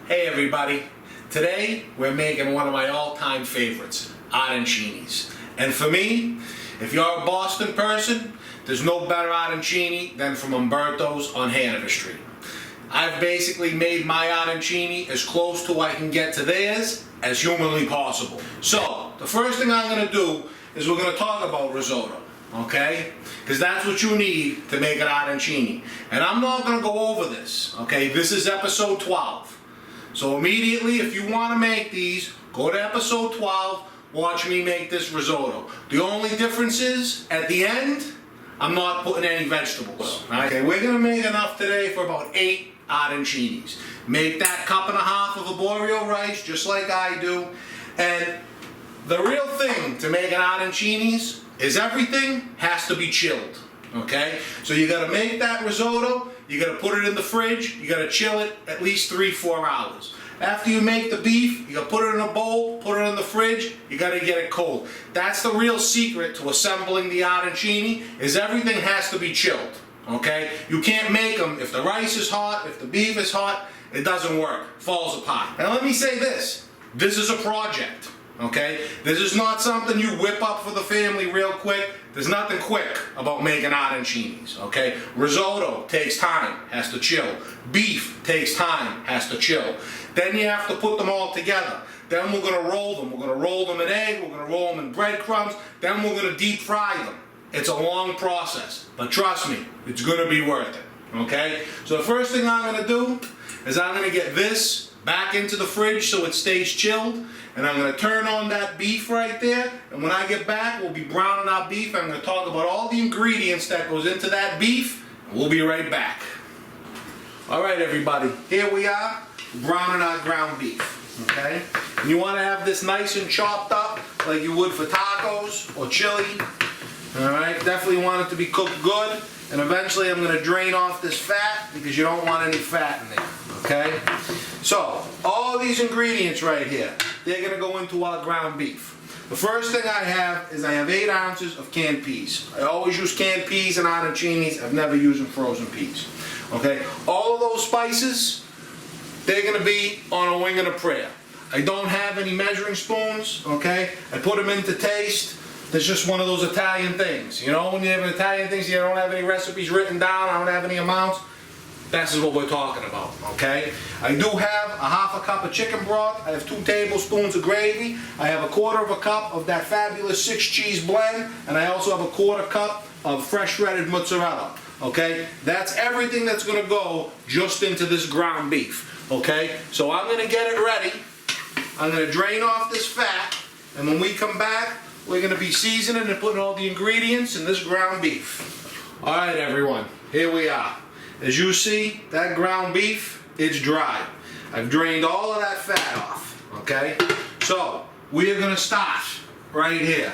Hey everybody, today we're making one of my all-time favorites, arancinis. And for me, if you're a Boston person, there's no better arancini than from Umberto's on Hanover Street. I've basically made my arancini as close to I can get to theirs as humanly possible. So, the first thing I'm going to do is we're going to talk about risotto, okay? Because that's what you need to make an arancini. And I'm not going to go over this, okay? This is episode 12. So immediately, if you want to make these, go to episode 12, watch me make this risotto. The only difference is, at the end, I'm not putting any vegetables. Okay, we're going to make enough today for about 8 arancinis. Make that 1.5 cups of arborio rice, just like I do. And the real thing to make an arancinis is everything has to be chilled. Okay? So you got to make that risotto, you got to put it in the fridge, you got to chill it at least 3-4 hours. After you make the beef, you got to put it in a bowl, put it in the fridge, you got to get it cold. That's the real secret to assembling the arancini, is everything has to be chilled. Okay? You can't make them if the rice is hot, if the beef is hot, it doesn't work. It falls apart. Now let me say this. This is a project. Okay? This is not something you whip up for the family real quick. There's nothing quick about making arancinis. Okay? Risotto takes time, has to chill. Beef takes time, has to chill. Then you have to put them all together. Then we're going to roll them. We're going to roll them in egg. We're going to roll them in breadcrumbs. Then we're going to deep fry them. It's a long process. But trust me, it's going to be worth it. Okay? So the first thing I'm going to do is I'm going to get this back into the fridge so it stays chilled. And I'm going to turn on that beef right there. And when I get back, we'll be browning our beef. I'm going to talk about all the ingredients that goes into that beef. And we'll be right back. All right, everybody. Here we are, browning our ground beef. Okay? And you want to have this nice and chopped up like you would for tacos or chili. All right? Definitely want it to be cooked good. And eventually I'm going to drain off this fat because you don't want any fat in there. Okay? So, all these ingredients right here, they're going to go into our ground beef. The first thing I have is I have 8 ounces of canned peas. I always use canned peas in arancinis. I've never used frozen peas. Okay? All of those spices, they're going to be on a wing and a prayer. I don't have any measuring spoons. Okay? I put them in to taste. That's just one of those Italian things. You know, when you have an Italian things, you don't have any recipes written down, I don't have any amounts. This is what we're talking about, okay? I do have a 1/2 cup of chicken broth. I have 2 tablespoons of gravy. I have a 1/4 cup of that fabulous 6 cheese blend. And I also have a 1/4 cup of fresh shredded mozzarella, okay? That's everything that's going to go just into this ground beef, okay? So I'm going to get it ready. I'm going to drain off this fat. And when we come back, we're going to be seasoning and putting all the ingredients in this ground beef. All right, everyone. Here we are. As you see, that ground beef, it's dry. I've drained all of that fat off, okay? So, we are going to start right here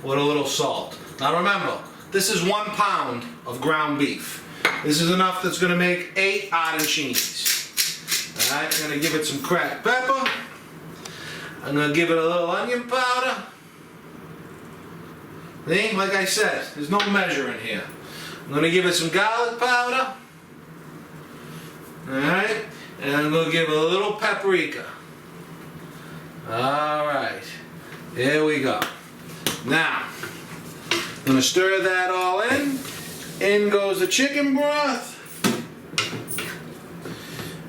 with a little salt. Now remember, this is 1 pound of ground beef. This is enough that's going to make 8 arancinis. All right, I'm going to give it some cracked pepper. I'm going to give it a little onion powder. See, like I said, there's no measuring here. I'm going to give it some garlic powder. Alright, and I'm going to give it a little paprika. Alright, here we go. Now, I'm going to stir that all in. In goes the chicken broth.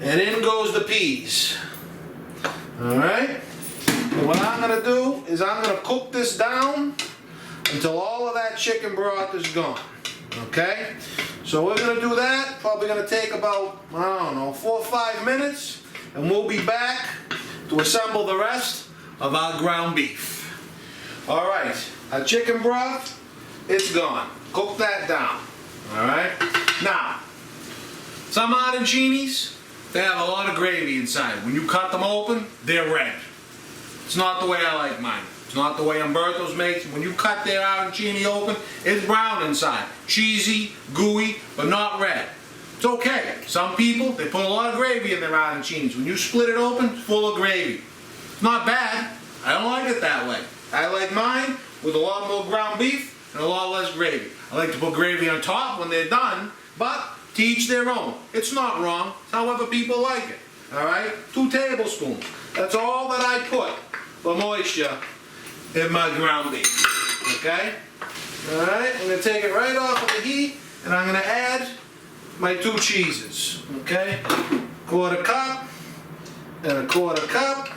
And in goes the peas. Alright, and what I'm going to do is I'm going to cook this down until all of that chicken broth is gone. Okay? So we're going to do that. Probably going to take about, I don't know, 4 or 5 minutes. And we'll be back to assemble the rest of our ground beef. Alright, our chicken broth, it's gone. Cook that down. Alright? Now, some arancinis, they have a lot of gravy inside. When you cut them open, they're red. It's not the way I like mine. It's not the way Umberto's makes. When you cut their arancini open, it's brown inside. Cheesy, gooey, but not red. It's okay. Some people, they put a lot of gravy in their arancinis. When you split it open, it's full of gravy. It's not bad. I don't like it that way. I like mine with a lot more ground beef and a lot less gravy. I like to put gravy on top when they're done, but to each their own. It's not wrong. It's however people like it. all right? 2 tablespoons. That's all that I put for moisture in my ground beef, okay? All right, I'm gonna take it right off of the heat, and I'm gonna add my 2 cheeses, okay? 1/4 cup and a 1/4 cup,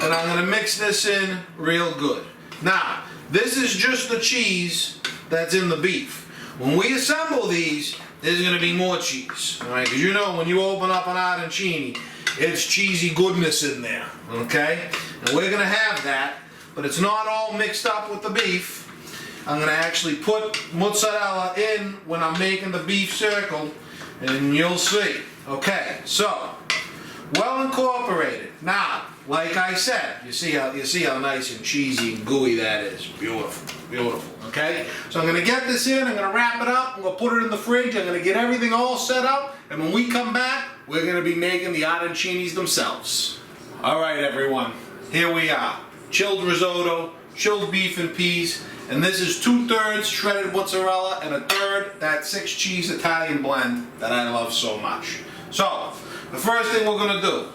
and I'm gonna mix this in real good. Now, this is just the cheese that's in the beef. When we assemble these, there's gonna be more cheese, all right? Because you know when you open up an arancini, it's cheesy goodness in there, okay? And we're gonna have that, but it's not all mixed up with the beef. I'm gonna actually put mozzarella in when I'm making the beef circle, and you'll see. Okay, so well incorporated. Now, like I said, you see how nice and cheesy and gooey that is. Beautiful, beautiful. Okay, so I'm gonna get this in. I'm gonna wrap it up. I'm gonna put it in the fridge. I'm gonna get everything all set up, and when we come back, we're gonna be making the arancinis themselves. All right, everyone. Here we are. Chilled risotto, chilled beef and peas, and this is 2/3 shredded mozzarella and 1/3 that 6 cheese Italian blend that I love so much. So, the first thing we're gonna do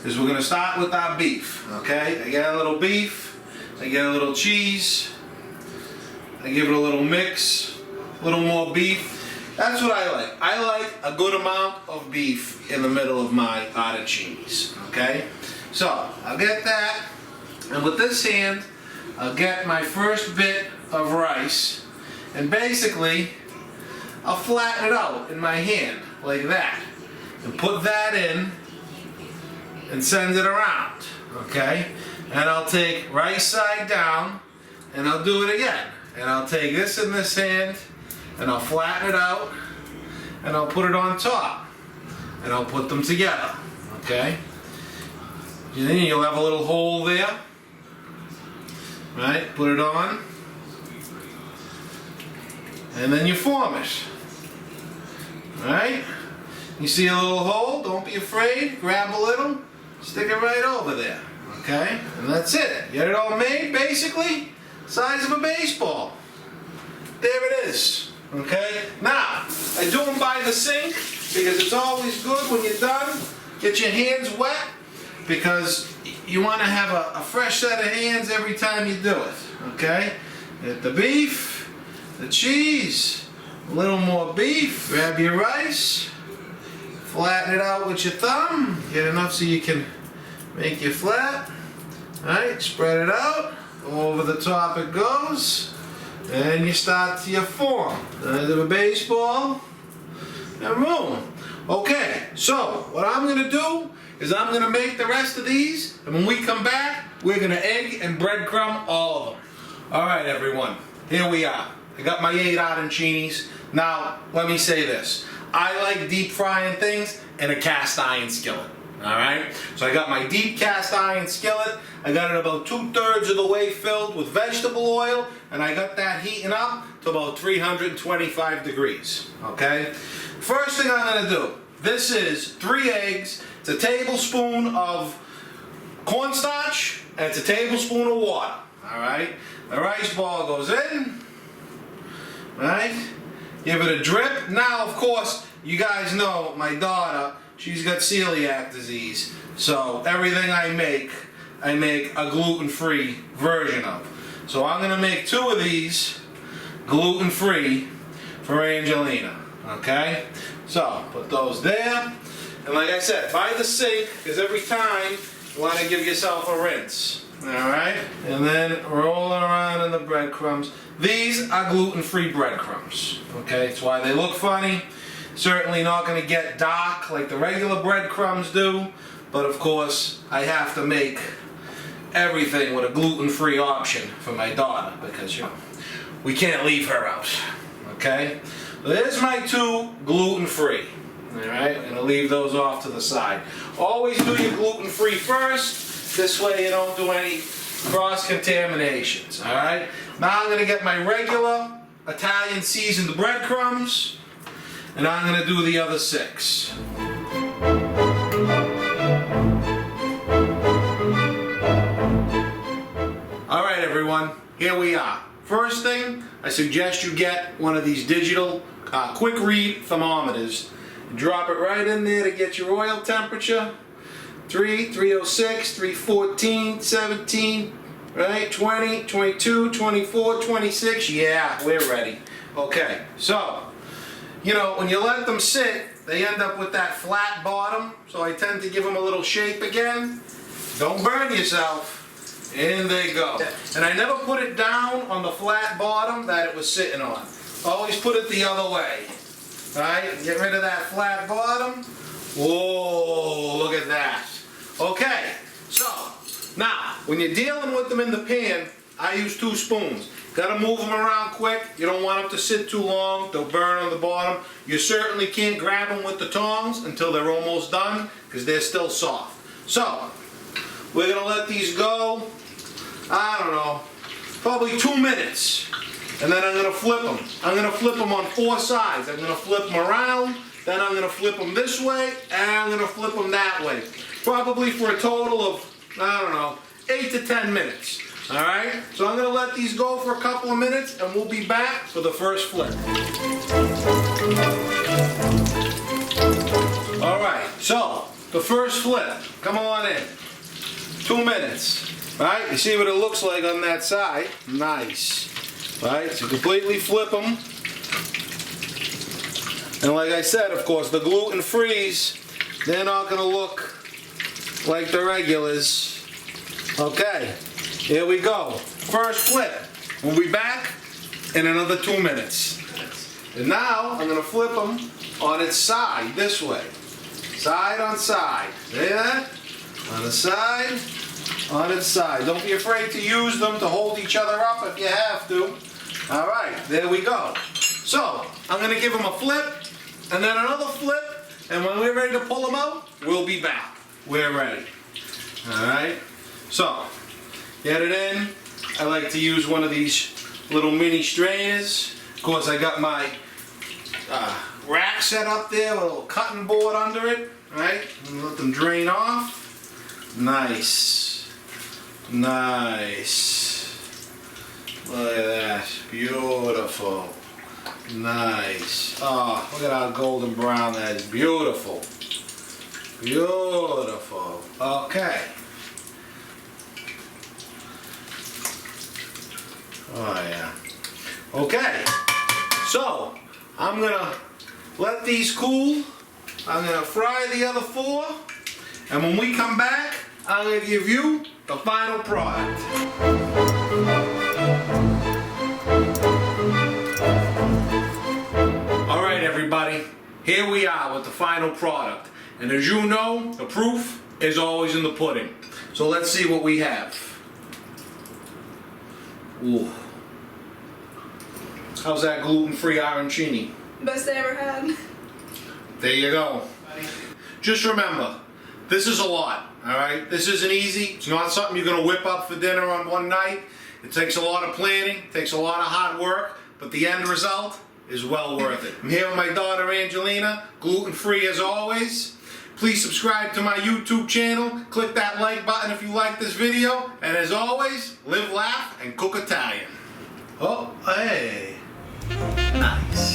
is we're gonna start with our beef, okay? I get a little beef, I get a little cheese, I give it a little mix, a little more beef. That's what I like. I like a good amount of beef in the middle of my arancinis, okay? So, I'll get that, and with this hand, I'll get my first bit of rice, and basically, I'll flatten it out in my hand, like that, and put that in, and send it around, okay? And I'll take right side down, and I'll do it again. And I'll take this in this hand, and I'll flatten it out, and I'll put it on top, and I'll put them together, okay? And then you'll have a little hole there, right? Put it on, and then you form it, right? You see a little hole, don't be afraid, grab a little, stick it right over there, okay? And that's it. Get it all made, basically, size of a baseball. There it is, okay? Now, I do them by the sink because it's always good when you're done, get your hands wet, because you want to have a fresh set of hands every time you do it, okay? Get the beef, the cheese, a little more beef, grab your rice, flatten it out with your thumb, get enough so you can make it flat. Alright, spread it out, over the top it goes, and you start to your form. End of a baseball, and boom. Okay, so what I'm going to do is I'm going to make the rest of these, and when we come back, we're going to egg and breadcrumb all of them. Alright everyone, here we are. I got my 8 arancinis. Now, let me say this. I like deep frying things in a cast iron skillet. Alright? So I got my deep cast iron skillet. I got it about 2/3 of the way filled with vegetable oil, and I got that heating up to about 325 degrees. Okay? First thing I'm going to do, this is 3 eggs, it's a tablespoon of cornstarch, and it's a tablespoon of water. Alright? The rice ball goes in. Right? Give it a drip. Now, of course, you guys know my daughter, she's got celiac disease. So everything I make a gluten-free version of. So I'm going to make 2 of these gluten-free for Angelina. Okay? So, put those there. And like I said, by the sink, because every time you want to give yourself a rinse. Alright? And then roll it around in the breadcrumbs. These are gluten-free breadcrumbs. Okay? It's why they look funny. Certainly not going to get dark like the regular breadcrumbs do. But of course, I have to make everything with a gluten-free option for my daughter. Because, you know, we can't leave her out. Okay? So there's my 2 gluten-free. Alright? I'm going to leave those off to the side. Always do your gluten-free first. This way you don't do any cross-contaminations, alright? Now I'm going to get my regular Italian seasoned breadcrumbs, and I'm going to do the other 6. Alright everyone, here we are. First thing, I suggest you get one of these digital quick read thermometers Drop it right in there to get your oil temperature. 306, 314, 17, right? 20, 22, 24, 26. Yeah, we're ready. Okay, so, you know, when you let them sit, they end up with that flat bottom. So I tend to give them a little shape again. Don't burn yourself. In they go. And I never put it down on the flat bottom that it was sitting on. Always put it the other way. Alright, get rid of that flat bottom. Whoa, look at that. Okay, so now when you're dealing with them in the pan, I use 2 spoons. Gotta move them around quick. You don't want them to sit too long. They'll burn on the bottom. You certainly can't grab them with the tongs until they're almost done because they're still soft. So, we're gonna let these go, I don't know, probably 2 minutes. And then I'm gonna flip them. I'm gonna flip them on 4 sides. I'm gonna flip them around, then I'm gonna flip them this way, and I'm gonna flip them that way. Probably for a total of, I don't know, 8 to 10 minutes. Alright? So I'm gonna let these go for a couple of minutes and we'll be back for the first flip. Alright, so the first flip. Come on in. 2 minutes. Alright, you see what it looks like on that side. Nice. Alright, so completely flip them. And like I said, of course, the gluten-frees, they're not going to look like the regulars. Okay, here we go. First flip. We'll be back in another 2 minutes. And now I'm going to flip them on its side, this way. Side on side. See that? On the side, on its side. Don't be afraid to use them to hold each other up if you have to. Alright, there we go. So, I'm going to give them a flip, and then another flip, and when we're ready to pull them out, we'll be back. We're ready. Alright, so, get it in. I like to use one of these little mini strainers. Of course, I got my rack set up there with a little cutting board under it. Right? And let them drain off. Nice. Nice. Look at that. Beautiful. Nice. Oh, look at how golden brown that is. Beautiful. Beautiful. Okay. Oh yeah. Okay. So, I'm gonna let these cool. I'm gonna fry the other 4. And when we come back, I'm gonna give you the final product. Alright everybody, here we are with the final product. And as you know, the proof is always in the pudding. So let's see what we have. Ooh. How's that gluten-free arancini? Best I ever had. There you go. Just remember, this is a lot, alright? This isn't easy. It's not something you're going to whip up for dinner on one night. It takes a lot of planning, takes a lot of hard work, but the end result is well worth it. I'm here with my daughter Angelina, gluten-free as always. Please subscribe to my YouTube channel. Click that like button if you like this video. And as always, live, laugh, and cook Italian. Oh, hey. Nice.